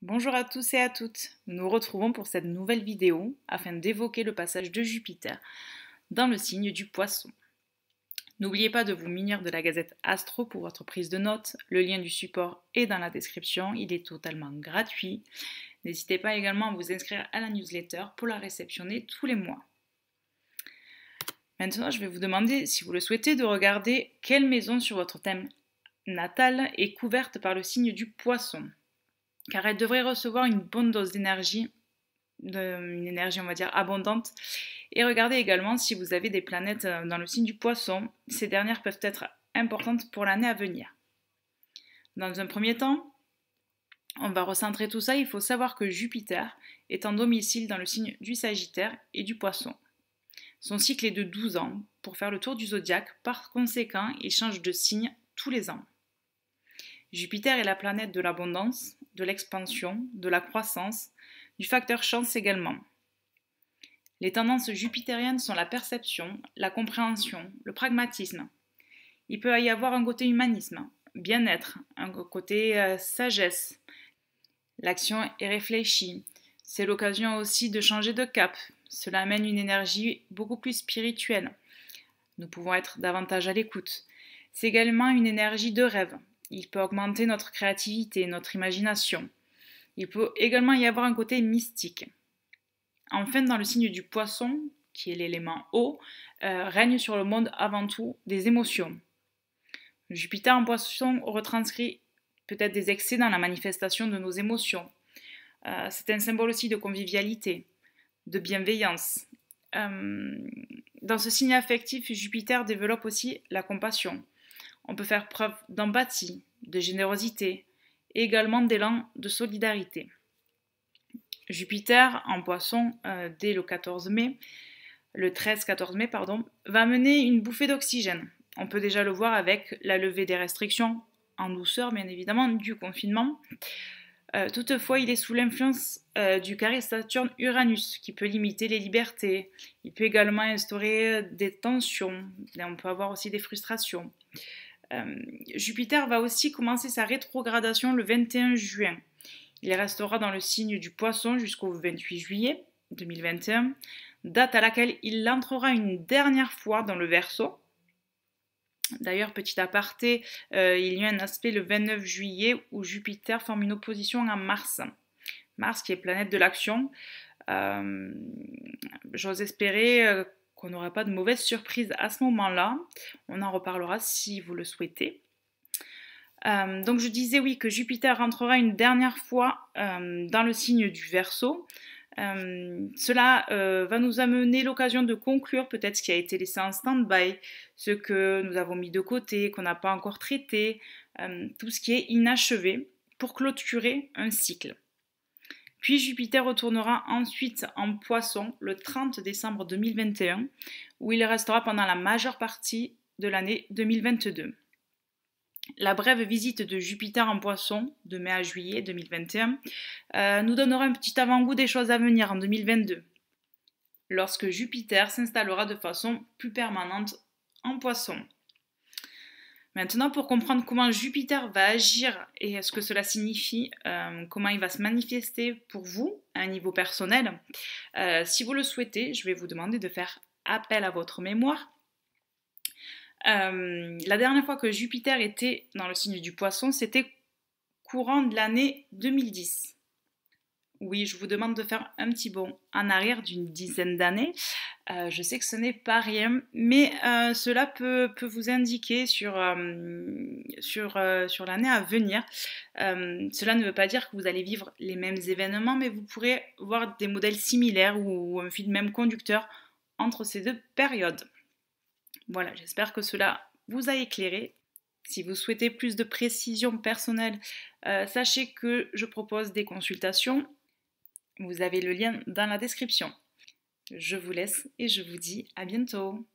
Bonjour à tous et à toutes, nous nous retrouvons pour cette nouvelle vidéo afin d'évoquer le passage de Jupiter dans le signe du Poisson. N'oubliez pas de vous munir de la Gazette Astro pour votre prise de notes, le lien du support est dans la description, il est totalement gratuit. N'hésitez pas également à vous inscrire à la newsletter pour la réceptionner tous les mois. Maintenant, je vais vous demander, si vous le souhaitez, de regarder quelle maison sur votre thème natal est couverte par le signe du Poisson, car elle devrait recevoir une bonne dose d'énergie, une énergie on va dire abondante. Et regardez également si vous avez des planètes dans le signe du Poisson, ces dernières peuvent être importantes pour l'année à venir. Dans un premier temps, on va recentrer tout ça, il faut savoir que Jupiter est en domicile dans le signe du Sagittaire et du Poisson. Son cycle est de 12 ans pour faire le tour du zodiaque, par conséquent il change de signe tous les ans. Jupiter est la planète de l'abondance, de l'expansion, de la croissance, du facteur chance également. Les tendances jupitériennes sont la perception, la compréhension, le pragmatisme. Il peut y avoir un côté humanisme, bien-être, un côté sagesse. L'action est réfléchie. C'est l'occasion aussi de changer de cap. Cela amène une énergie beaucoup plus spirituelle. Nous pouvons être davantage à l'écoute. C'est également une énergie de rêve. Il peut augmenter notre créativité, notre imagination. Il peut également y avoir un côté mystique. Enfin, dans le signe du Poisson, qui est l'élément eau, règne sur le monde avant tout des émotions. Jupiter en Poisson retranscrit peut-être des excès dans la manifestation de nos émotions. C'est un symbole aussi de convivialité, de bienveillance. Dans ce signe affectif, Jupiter développe aussi la compassion. On peut faire preuve d'empathie, de générosité et également d'élan de solidarité. Jupiter en Poisson, dès le 13-14 mai, va amener une bouffée d'oxygène. On peut déjà le voir avec la levée des restrictions, en douceur bien évidemment, du confinement. Toutefois, il est sous l'influence du carré Saturne-Uranus, qui peut limiter les libertés. Il peut également instaurer des tensions. Et on peut avoir aussi des frustrations. Jupiter va aussi commencer sa rétrogradation le 21 juin. Il restera dans le signe du Poisson jusqu'au 28 juillet 2021, date à laquelle il entrera une dernière fois dans le Verseau. D'ailleurs, petit aparté, il y a un aspect le 29 juillet où Jupiter forme une opposition à Mars. Mars qui est planète de l'action. J'ose espérer qu'on n'aura pas de mauvaises surprises à ce moment-là. On en reparlera si vous le souhaitez. Donc je disais oui que Jupiter rentrera une dernière fois dans le signe du Verseau. Cela va nous amener l'occasion de conclure peut-être ce qui a été laissé en stand-by, ce que nous avons mis de côté, qu'on n'a pas encore traité, tout ce qui est inachevé pour clôturer un cycle. Puis Jupiter retournera ensuite en Poisson le 30 décembre 2021 où il restera pendant la majeure partie de l'année 2022. La brève visite de Jupiter en Poisson, de mai à juillet 2021, nous donnera un petit avant-goût des choses à venir en 2022, lorsque Jupiter s'installera de façon plus permanente en Poisson. Maintenant, pour comprendre comment Jupiter va agir et ce que cela signifie, comment il va se manifester pour vous à un niveau personnel, si vous le souhaitez, je vais vous demander de faire appel à votre mémoire. La dernière fois que Jupiter était dans le signe du Poisson, c'était courant de l'année 2010. Oui, je vous demande de faire un petit bond en arrière d'une dizaine d'années. Je sais que ce n'est pas rien, mais cela peut vous indiquer sur l'année à venir. Cela ne veut pas dire que vous allez vivre les mêmes événements, mais vous pourrez voir des modèles similaires ou un fil même conducteur entre ces deux périodes. Voilà, j'espère que cela vous a éclairé. Si vous souhaitez plus de précision personnelle, sachez que je propose des consultations. Vous avez le lien dans la description. Je vous laisse et je vous dis à bientôt.